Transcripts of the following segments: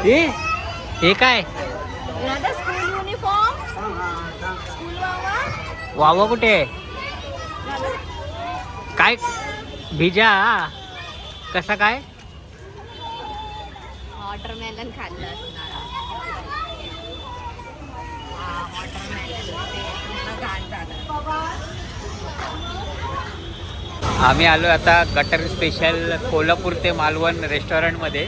हे काय school uniform school वावा कुठे आहे? काय भिजा कसा काय? वॉटरमेलन खाल्लं असणार. आम्ही आलो आता गटर स्पेशल कोल्हापूर ते मालवण रेस्टॉरंटमध्ये.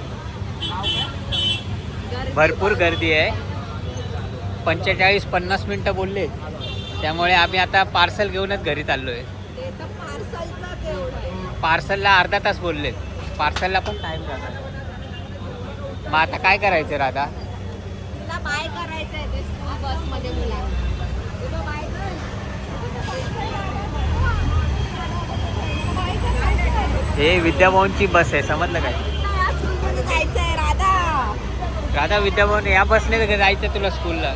भरपूर गर्दी आहे. 45-50 मिनटं बोलले, त्यामुळे आम्ही आता पार्सल घेऊनच घरी चाललो आहे. पार्सलला अर्धा तास बोलले. पार्सलला पण टाईम जाणार. मग आता काय करायचं राधा? तुला बाय करायचं आहे ते स्कूल बसमध्ये मुलांना. हे विद्याभवनची बस आहे, समजलं काय? जायचं आहे राधा. राधा विद्याभवन या बसने जायचं तुला स्कूलला.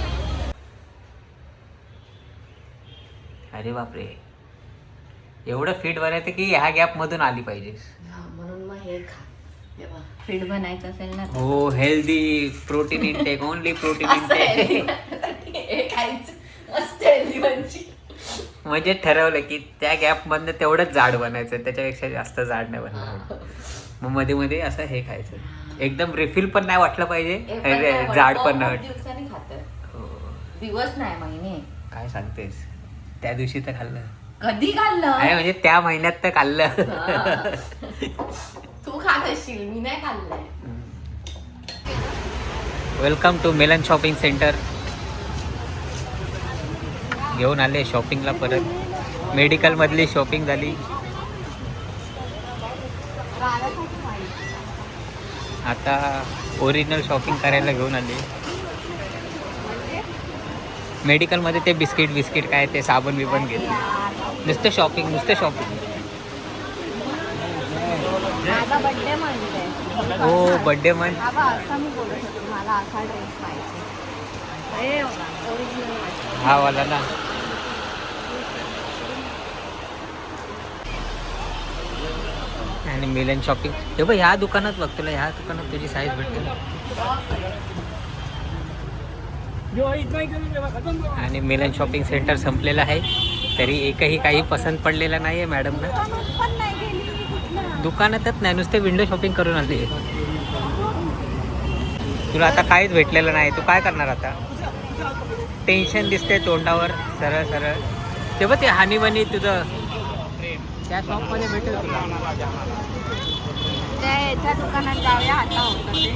अरे बापरे, एवढं फिट बनायचं की ह्या गॅप मधून आली पाहिजे. म्हणून मग हे खा. फिट बनायचं असेल ना. हो, healthy protein intake, only protein intake. म्हणजे ठरवलं की त्या गॅप मधनं तेवढंच जाड बनायचं, त्याच्यापेक्षा जास्त जाड नाही बनणार. मग मध्ये मध्ये असं हे खायचं. एकदम रिफिल पण नाही वाटलं पाहिजे, जाड पण नाही दिवसांनी खात. दिवस नाही महिने. काय सांगतेस? त्या दिवशी तर खाल्लं. कधी खाल्लं? अरे म्हणजे त्या महिन्यात तर खाल्लं. तू खात असशील, मी नाही खाल्लंय. Welcome to Milan shopping centre. घेऊन आले शॉपिंगला परत. मेडिकल मधली शॉपिंग झाली. आता ओरिजिनल शॉपिंग करायला घेऊन आले. मेडिकल मध्ये ते बिस्किट काय ते साबण बिबण घेतले. नुसतं शॉपिंग. माझा बर्थडे म्हणते. हो, बर्थडे म्हण. असं मी बोलत होतो, मला असा ड्रेस पाहिजे. ओरिजिनल हा वाला ना. आणि मिलन शॉपिंग हे बघ, ह्या दुकानात बघ, तुला ह्या दुकानात तुझी साईज भेटते. आणि मिलन शॉपिंग सेंटर संपलेलं आहे, तरी एकही काही पसंत पडलेला नाही आहे मॅडमना. दुकानातच नाही, नुसते विंडो शॉपिंग करून आली. तुला आता काहीच भेटलेलं नाही, तू काय करणार आता? टेन्शन दिसते तोंडावर सरळ. ते बघ, ते हानी बनी तुझं त्या शॉपमध्ये भेटेल तुला. त्या दुकानात जाऊया आता. होतं ते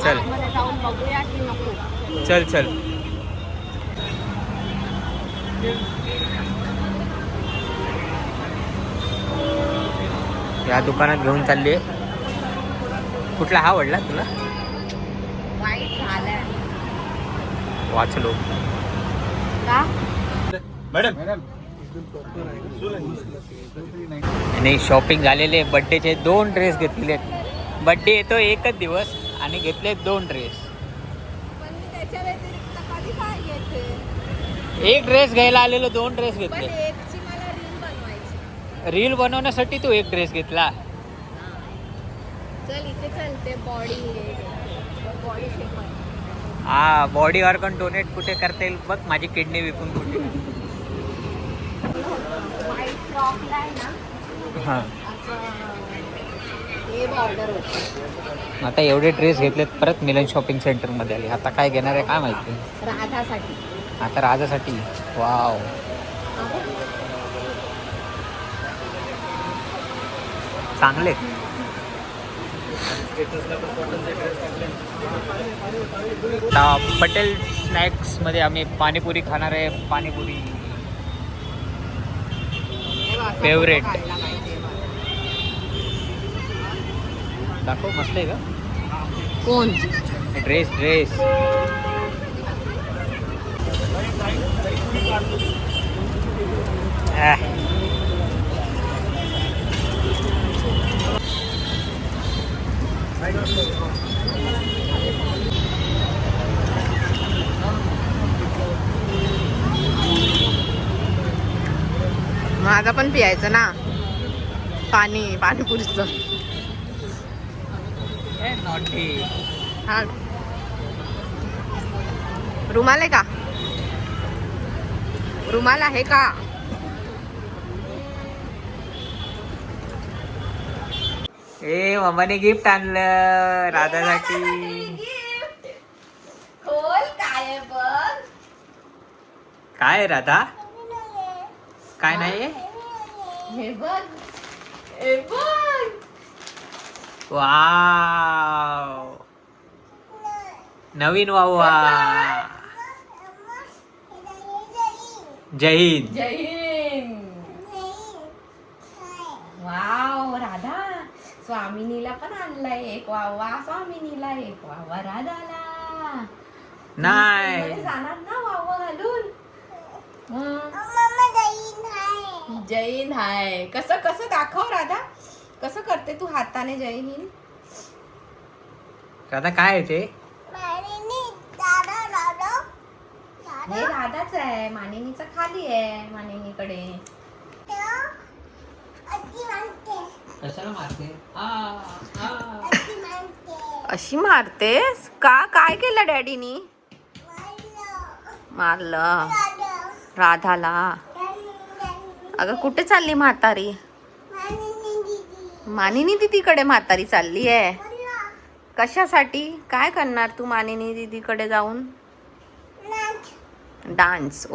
चल जाऊन बघूया की नको? चल. या दुकानात घेऊन चालली. कुठला हा आवडला तुला? वाईट झालंय. वाचलो का मॅडम. आणि शॉपिंग झालेले. बड्डेचे 2 ड्रेस घेतलेले. बड्डे येतो एकच दिवस आणि घेतले 2 ड्रेस. पण मी त्याच्या व्यतिरिक्त कधी काय घेते? एक ड्रेस घ्यायला आलेलो, 2 ड्रेस पण घेतले. एकची मला रील बनवायची. रील बनवण्यासाठी तू एक ड्रेस घेतला. चल इथे चलते. Body shape. हा, बॉडी ऑर्गन डोनेट कुठे करता येईल बघ. माझी किडनी विकून कुठे. व्हाईट फ्रॉकला आहे ना हां, असं हे बॉर्डर होतं. आता एवढे ड्रेस घेतलेत, परत मिलन शॉपिंग सेंटरमध्ये आले. आता काय घेणार आहे काय माहिती. राधासाठी. आता राजासाठी. वाव, चांगले. पटेल स्नॅक्समध्ये आम्ही पाणीपुरी खाणार आहे. पाणीपुरी फेवरेट. दाखव, मस्त आहे का? कोण? ड्रेस. माझा पण पियायचं ना पाणीपुरीचं. नॉटी. हा रुमाल आहे का? रुमाल आहे का? ए मम्माने गिफ्ट आणलं राधासाठी. खोल काय बघ. काय आहे राधा? काय नाहीये? हे बघ. हे बघ. वाव, नवीन वावा. जय हिंद. जय हिंद. वाव राधा, स्वामिनीला पण आणलाय एक वावा. स्वामिनीला एक वावा राधाला. नाही मध्ये जाणार ना वावा घालून. जय हिंद हाय. कसं कसं दाखव राधा, कसं करते तू हाताने जय हिंद? राधा काय आहे ते? हे राधाच आहे, मानिनीचं खाली आहे मानिनीकडे. कशाला मारते? अशी मारतेस का? काय केलं डॅडीनी? मारलं राधाला. अगं कुठे चालली म्हातारी? मानिनी दीदीकडे म्हातारी चालली आहे. कशासाठी? काय करणार तू मानिनी दीदीकडे जाऊन? डान्स.